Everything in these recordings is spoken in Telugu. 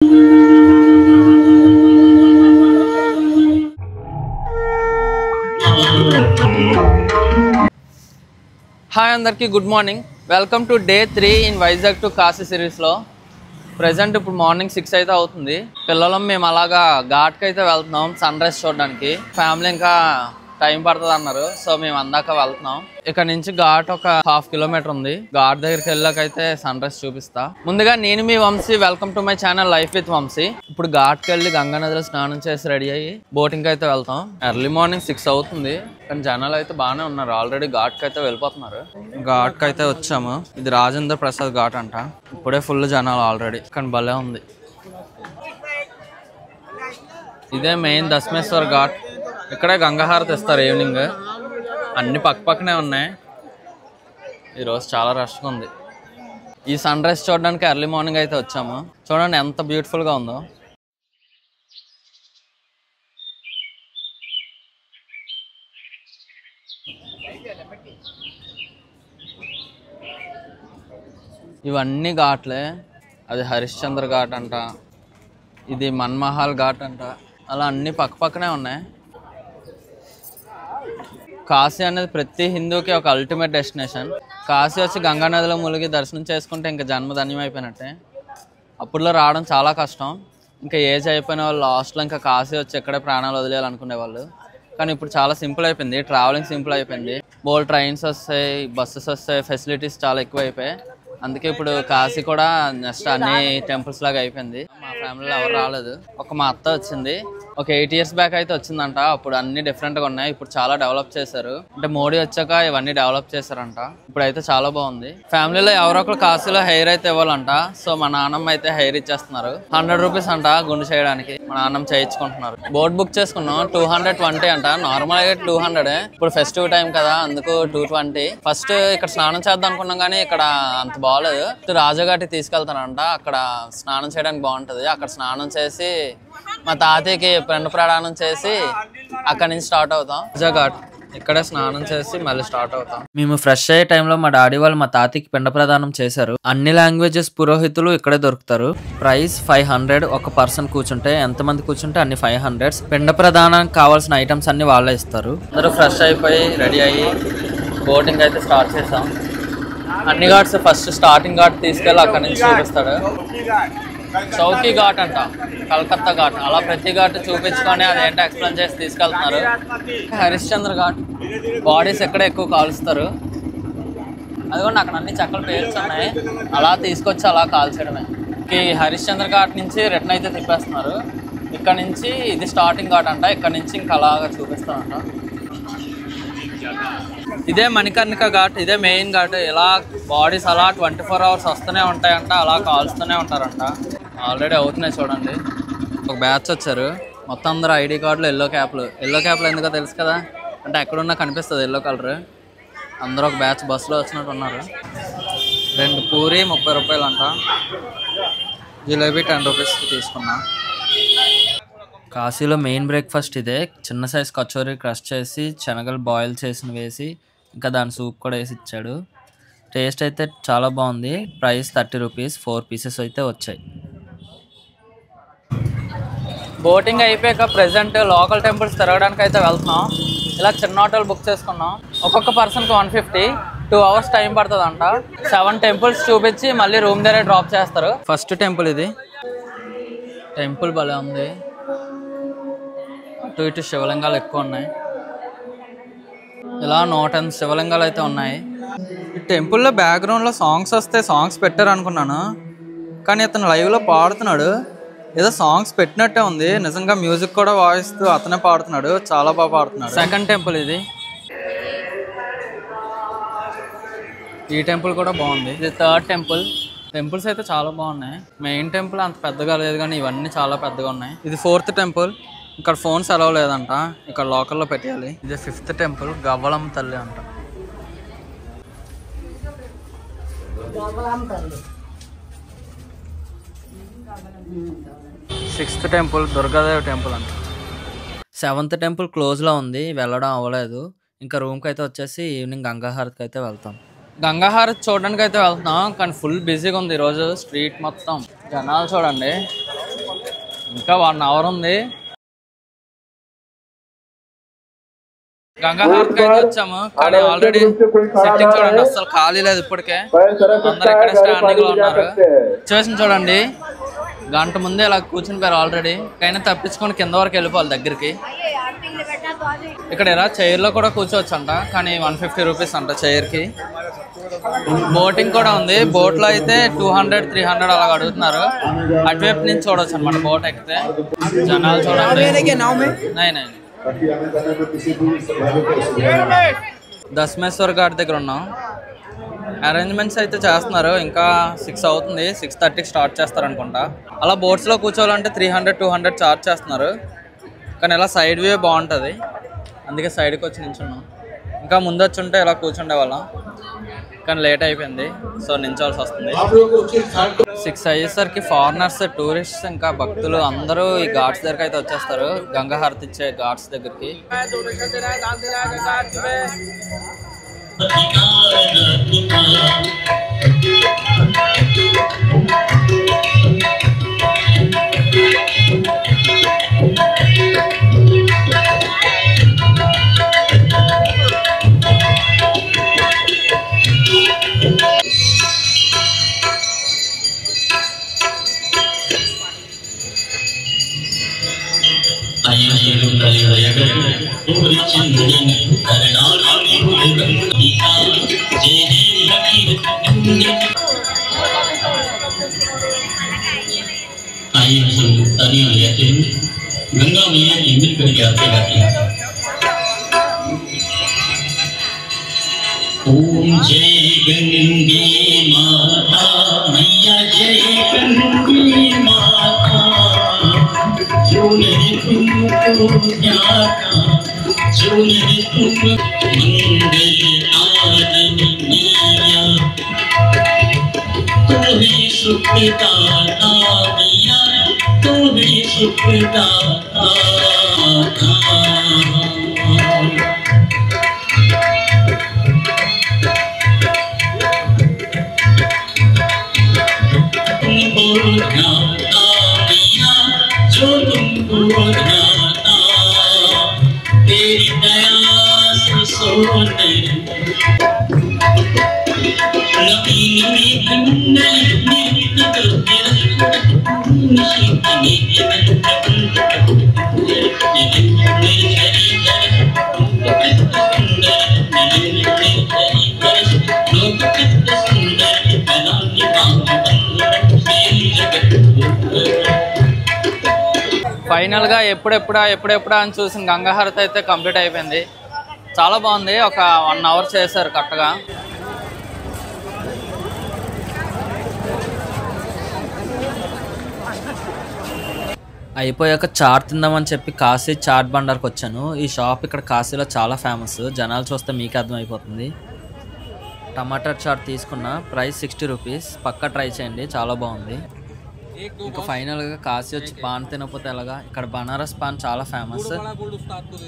హాయ్ అందరికీ good morning. Welcome to day 3 in Vizag to Kashi సిరీస్లో. ప్రజెంట్ ఇప్పుడు మార్నింగ్ 6 అయితే అవుతుంది. పిల్లలం మేము అలాగా ఘాట్కి అయితే వెళ్తున్నాం సన్ రైజ్ చూడడానికి. ఫ్యామిలీ ఇంకా టైం పడుతుంది అన్నారు, సో మేము అందాక వెళ్తున్నాం. ఇక్కడ నుంచి ఘాట్ ఒక 1/2 కిలోమీటర్ ఉంది. ఘాట్ దగ్గరికి వెళ్ళాకైతే సన్ రైజ్ చూపిస్తా. ముందుగా నేను మీ Vamshi, welcome to my channel life with Vamshi. ఇప్పుడు ఘాట్కి వెళ్ళి గంగా నదిలో స్నానం చేసి రెడీ అయ్యి బోటింగ్ అయితే వెళ్తాం. ఎర్లీ మార్నింగ్ 6 అవుతుంది, కానీ జనాలు అయితే బాగానే ఉన్నారు. ఆల్రెడీ ఘాట్కి అయితే వెళ్ళిపోతున్నారు. ఘాట్కి అయితే వచ్చాము. ఇది రాజేంద్ర ప్రసాద్ ఘాట్ అంట. ఇప్పుడే ఫుల్ జనాలు ఆల్రెడీ, కానీ భలే ఉంది. ఇదే మెయిన్ దశమేశ్వర్ ఘాట్. ఇక్కడే గంగాహారతి ఇస్తారు ఈవినింగ్. అన్ని పక్కనే ఉన్నాయి. ఈరోజు చాలా రష్గా ఉంది. ఈ సన్ రైజ్ చూడడానికి ఎర్లీ మార్నింగ్ అయితే వచ్చాము. చూడండి ఎంత బ్యూటిఫుల్గా ఉందో. ఇవన్నీ ఘాట్లే. అది హరిశ్చంద్ర ఘాట్ అంట, ఇది మన్మహల్ ఘాట్ అంట. అలా అన్ని పక్కనే ఉన్నాయి. కాశీ అనేది ప్రతి హిందూకి ఒక అల్టిమేట్ డెస్టినేషన్. కాశీ వచ్చి గంగా నదిలో మునిగి దర్శనం చేసుకుంటే ఇంకా జన్మధన్యం అయిపోయినట్టే. అప్పుడులో రావడం చాలా కష్టం. ఇంకా ఏజ్ అయిపోయిన వాళ్ళు లాస్ట్లో ఇంకా కాశీ వచ్చి ఎక్కడే ప్రాణాలు వదిలేయాలనుకునే వాళ్ళు. కానీ ఇప్పుడు చాలా సింపుల్ అయిపోయింది. ట్రావెలింగ్ సింపుల్ అయిపోయింది. బోల్ ట్రైన్స్ వస్తాయి, బస్సెస్ వస్తాయి, ఫెసిలిటీస్ చాలా ఎక్కువ అయిపోయాయి. అందుకే ఇప్పుడు కాశీ కూడా నెక్స్ట్ అన్ని టెంపుల్స్ లాగా అయిపోయింది. మా ఫ్యామిలీలో ఎవరు రాలేదు. మా అత్త వచ్చింది. ఒక 8 years బ్యాక్ అయితే వచ్చిందంట. అప్పుడు అన్ని డిఫరెంట్గా ఉన్నాయి. ఇప్పుడు చాలా డెవలప్ చేశారు. అంటే మోడీ వచ్చాక ఇవన్నీ డెవలప్ చేశారంట. ఇప్పుడు అయితే చాలా బాగుంది. ఫ్యామిలీలో ఎవరో ఒకరు కాశీలో హెయిర్ అయితే ఇవ్వాలంట. సో మా నాన్నమ్మ అయితే హెయిర్ ఇచ్చేస్తున్నారు. 100 రూపీస్ అంట గుండు చేయడానికి. మా నాన్నమ్మ చేయించుకుంటున్నారు. బోట్ బుక్ చేసుకున్నాం. 220 అంట. నార్మల్ గా 200. ఇప్పుడు ఫెస్టివ్ టైం కదా, అందుకు 220. ఫస్ట్ ఇక్కడ స్నానం చేద్దాం అనుకున్నాం, కానీ ఇక్కడ అంత బాగలేదు. రాజఘాటి తీసుకెళ్తానంట. అక్కడ స్నానం చేయడానికి బాగుంటది. అక్కడ స్నానం చేసి మా తాతయ్యకి పిండ ప్రదానం చేసి అక్కడి నుంచి స్టార్ట్ అవుతాం. రాజఘాట్ ఇక్కడే స్నానం చేసి మళ్ళీ స్టార్ట్ అవుతాం. మేము ఫ్రెష్ అయ్యే టైంలో మా డాడీ వాళ్ళు మా తాతయ్యకి పిండ ప్రదానం చేశారు. అన్ని లాంగ్వేజెస్ పురోహితులు ఇక్కడే దొరుకుతారు. ప్రైస్ 500. ఒక పర్సన్ కూర్చుంటే, ఎంతమంది కూర్చుంటే అన్ని 500. పిండ ప్రదానానికి కావాల్సిన ఐటమ్స్ అన్ని వాళ్ళే ఇస్తారు. అందరూ ఫ్రెష్ అయిపోయి రెడీ అయ్యి బోటింగ్ అయితే స్టార్ట్ చేసాం. అన్ని ఘాట్స్ ఫస్ట్ స్టార్టింగ్ ఘాట్ తీసుకెళ్ళి అక్కడి నుంచి చూపిస్తాడు. చౌకీ ఘాట్ అంట, కలకత్తా ఘాట్. అలా ప్రతి ఘాట్ చూపించుకొని అదేంటో ఎక్స్ప్లెయిన్ చేసి తీసుకెళ్తున్నారు. హరిశ్చంద్ర ఘాట్ బాడీస్ ఎక్కడ ఎక్కువ కాలుస్తారు. అదిగోండి అక్కడ అన్ని చెక్కలు పేర్చున్నాయి. అలా తీసుకొచ్చి అలా కాల్చడమే. ఈ హరిశ్చంద్ర ఘాట్ నుంచి రిటర్న్ అయితే తిప్పేస్తున్నారు. ఇక్కడ నుంచి ఇది స్టార్టింగ్ ఘాట్ అంట. ఇక్కడ నుంచి ఇంకా అలాగా చూపిస్తారంట. ఇదే మణికర్ణిక ఘాట్. ఇదే మెయిన్ ఘాట్. ఇలా బాడీస్ అలా 24 hours వస్తూనే ఉంటాయంట. అలా కాల్స్తూనే ఉంటారంట. ఆల్రెడీ అవుతున్నాయి చూడండి. ఒక బ్యాచ్ వచ్చారు. మొత్తం అందరూ ఐడి కార్డులు, ఎల్లో క్యాప్లు. ఎల్లో క్యాప్లు ఎందుకో తెలుసు కదా, అంటే ఎక్కడున్నా కనిపిస్తుంది ఎల్లో కలర్. అందరూ ఒక బ్యాచ్ బస్సులో వచ్చినట్టు ఉన్నారు. 2 పూరి 30 రూపాయలు అంట. జిలేబీ 10 రూపీస్కి తీసుకున్నా. కాశీలో మెయిన్ బ్రేక్ఫాస్ట్ ఇదే. చిన్న సైజ్ కచోరీ క్రష్ చేసి శనగలు బాయిల్ చేసిన వేసి ఇంకా దాని సూప్ కూడా వేసి ఇచ్చాడు. టేస్ట్ అయితే చాలా బాగుంది. Price 30 rupees. 4 pieces అయితే వచ్చాయి. బోటింగ్ అయిపోయాక ప్రెసెంట్ లోకల్ టెంపుల్స్ తిరగడానికి అయితే వెళ్తున్నాం. ఇలా చిన్న ఆటోలు బుక్ చేసుకున్నాం. ఒక్కొక్క పర్సన్కి 150. 2 hours టైం పడుతుంది అంట. 7 temples చూపించి మళ్ళీ రూమ్ దగ్గర డ్రాప్ చేస్తారు. ఫస్ట్ టెంపుల్ ఇది. టెంపుల్ భలే ఉంది. ఇటు శివలింగాలు ఎక్కువ ఉన్నాయి. ఇలా 110 శివలింగాలు అయితే ఉన్నాయి. ఈ టెంపుల్లో బ్యాక్గ్రౌండ్లో సాంగ్స్ వస్తే సాంగ్స్ పెట్టారు అనుకున్నాను, కానీ అతను లైవ్లో పాడుతున్నాడు. ఏదో సాంగ్స్ పెట్టినట్టే ఉంది. నిజంగా మ్యూజిక్ కూడా వాయిస్తూ అతనే పాడుతున్నాడు. చాలా బాగా పాడుతున్నాడు. సెకండ్ టెంపుల్ ఇది. ఈ టెంపుల్ కూడా బాగుంది. ఇది థర్డ్ టెంపుల్. టెంపుల్స్ అయితే చాలా బాగున్నాయి. మెయిన్ టెంపుల్ అంత పెద్దగా లేదు, కానీ ఇవన్నీ చాలా పెద్దగా ఉన్నాయి. ఇది 4th టెంపుల్. ఇక్కడ ఫోన్స్ అలవ్ లేదంట. ఇక్కడ లోకల్లో పెట్టేయాలి. ఇది 5th టెంపుల్. గవ్వలమ్మ తల్లి అంట. 6th టెంపుల్ దుర్గాదేవి టెంపుల్ అంట. 7th టెంపుల్ క్లోజ్లో ఉంది, వెళ్ళడం అవ్వలేదు. ఇంకా రూమ్కి అయితే వచ్చేసి ఈవినింగ్ గంగాహారతికి అయితే వెళ్తాం. గంగాహారతి చూడడానికి అయితే వెళ్తున్నాం, కానీ ఫుల్ బిజీగా ఉంది ఈరోజు. స్ట్రీట్ మొత్తం జనాలు చూడండి. ఇంకా 1 అవర్ ఉంది. గంగాహారతికి అయితే వచ్చాము, కానీ ఆల్రెడీ సెట్టింగ్ చూడండి అసలు ఖాళీ లేదు. ఇప్పటికే అందరు ఇక్కడే స్టాండింగ్ లో ఉన్నారు. సిచ్యువేషన్ చూడండి, గంట ముందే ఇలా కూర్చుని పోయారు ఆల్రెడీ. కైనా తప్పించుకొని కింద వరకు వెళ్ళిపోవాలి దగ్గరికి. ఇక్కడ ఇలా చైర్ లో కూడా కూర్చోవచ్చు అంట, కానీ 150 రూపీస్ అంట చైర్ కి. బోటింగ్ కూడా ఉంది. బోట్ లో అయితే 200, 300 అలా అడుగుతున్నారు. అటువైపు నుంచి చూడవచ్చు అనమాట బోట్ ఎక్కితే. జనాలు చూడండి. దశమేశ్వర్ ఘాట్ దగ్గర ఉన్నాం. అరేంజ్మెంట్స్ అయితే చేస్తున్నారు. ఇంకా 6 అవుతుంది. 6:30కి స్టార్ట్ చేస్తారు అనుకుంటా. అలా బోట్స్లో కూర్చోవాలంటే 300, 200 ఛార్జ్ చేస్తున్నారు. కానీ ఇలా సైడ్ వ్యూ బాగుంటుంది, అందుకే సైడ్కి వచ్చి నించున్నాం. ఇంకా ముందు వచ్చి ఉంటే ఇలా కూర్చుండే వాళ్ళం, కానీ లేట్ అయిపోయింది, సో నించోవాల్సి వస్తుంది. 6 అయ్యేసరికి ఫారినర్స్, టూరిస్ట్స్, ఇంకా భక్తులు అందరూ ఈ ఘాట్స్ దగ్గరికి అయితే వచ్చేస్తారు. గంగాహారతి ఇచ్చే ఘాట్స్ దగ్గరికి. गंगा मैया की मिल करके आते गाते ओम जय गंगे माता मैया, जय गंगे माता, जो नहीं तुमको ज्ञाता, जो नहीं तुम मंगल आदमी मैया, तो ही सुखदाता मैया, तो ही सुखदाता। जो तुमको ज्ञाता, तेरी दया से सोने नबी ఫైనల్ గా ఎప్పుడెప్పుడా అని చూసిన గంగాహారతి అయితే కంప్లీట్ అయిపోయింది. చాలా బాగుంది. ఒక 1 అవర్ చేశారు కరెక్ట్గా. అయిపోయాక చాట్ తిందామని చెప్పి కాశీ చాట్ బండార్కి వచ్చాను. ఈ షాప్ ఇక్కడ కాశీలో చాలా ఫేమస్. జనాలు చూస్తే మీకు అర్థమైపోతుంది. టమాటా చాట్ తీసుకున్న, ప్రైస్ 60 రూపీస్. పక్కా ట్రై చేయండి, చాలా బాగుంది. ఇంకా ఫైనల్గా కాశీ వచ్చి పాన్ తినకపోతే ఎలాగా. ఇక్కడ బనారస్ పాన్ చాలా ఫేమస్.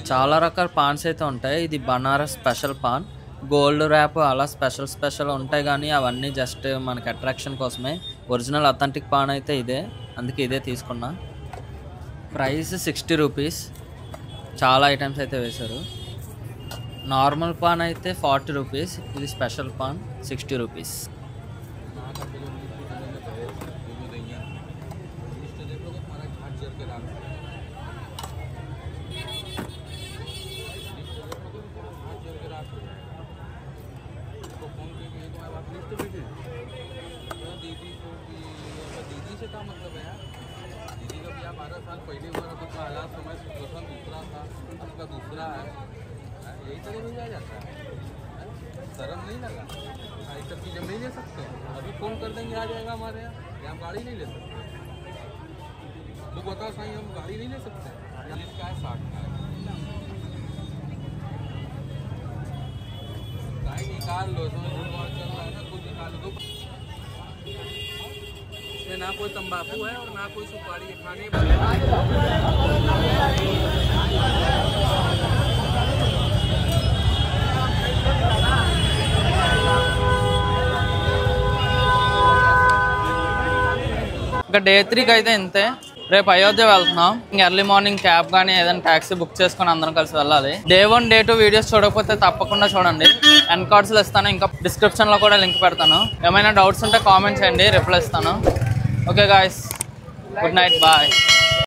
చాలా రకాల పాన్స్ అయితే ఉంటాయి. ఇది Banaras special paan, gold wrap అలా స్పెషల్ ఉంటాయి, కానీ అవన్నీ జస్ట్ మనకి అట్రాక్షన్ కోసమే. ఒరిజినల్ అథెంటిక్ పాన్ అయితే ఇదే, అందుకే ఇదే తీసుకున్నా. Price 60 rupees. చాలా ఐటమ్స్ అయితే వేశారు. నార్మల్ పాన్ అయితే 40 రూపీస్. ఇది స్పెషల్ పాన్ 60 రూపీస్. पहले हुआ तो हालात समय सिचुएशन दूसरा था, आपका दूसरा है, यही तरह मिल जाता है। शर्म नहीं लगा? ये सब चीज़ हम नहीं ले सकते। अभी फ़ोन कर देंगे आ जाएगा हमारे यहाँ, या हम गाड़ी नहीं ले सकते? लोग बताओ साईं, हम गाड़ी नहीं ले सकते? 40 का है, 60 का है। गाड़ी निकाल लो, इसमें भूलभाल चल रहा है ना, कुछ निकाल दो। इसमें ना कोई तंबाकू है और ना कोई सुपारी है खाने। ఇంకా డే 3కి అయితే ఇంతే. రేపు అయోధ్య వెళ్తున్నాం. ఇంకా ఎర్లీ మార్నింగ్ క్యాబ్ కానీ ఏదైనా ట్యాక్సీ బుక్ చేసుకొని అందరం కలిసి వెళ్ళాలి. డే 1 డే 2 వీడియోస్ చూడకపోతే తప్పకుండా చూడండి. ఎండ్ కార్డ్స్లో ఇస్తాను, ఇంకా డిస్క్రిప్షన్లో కూడా లింక్ పెడతాను. ఏమైనా డౌట్స్ ఉంటే కామెంట్ చేయండి, రిప్లై ఇస్తాను. Okay guys, good night, bye.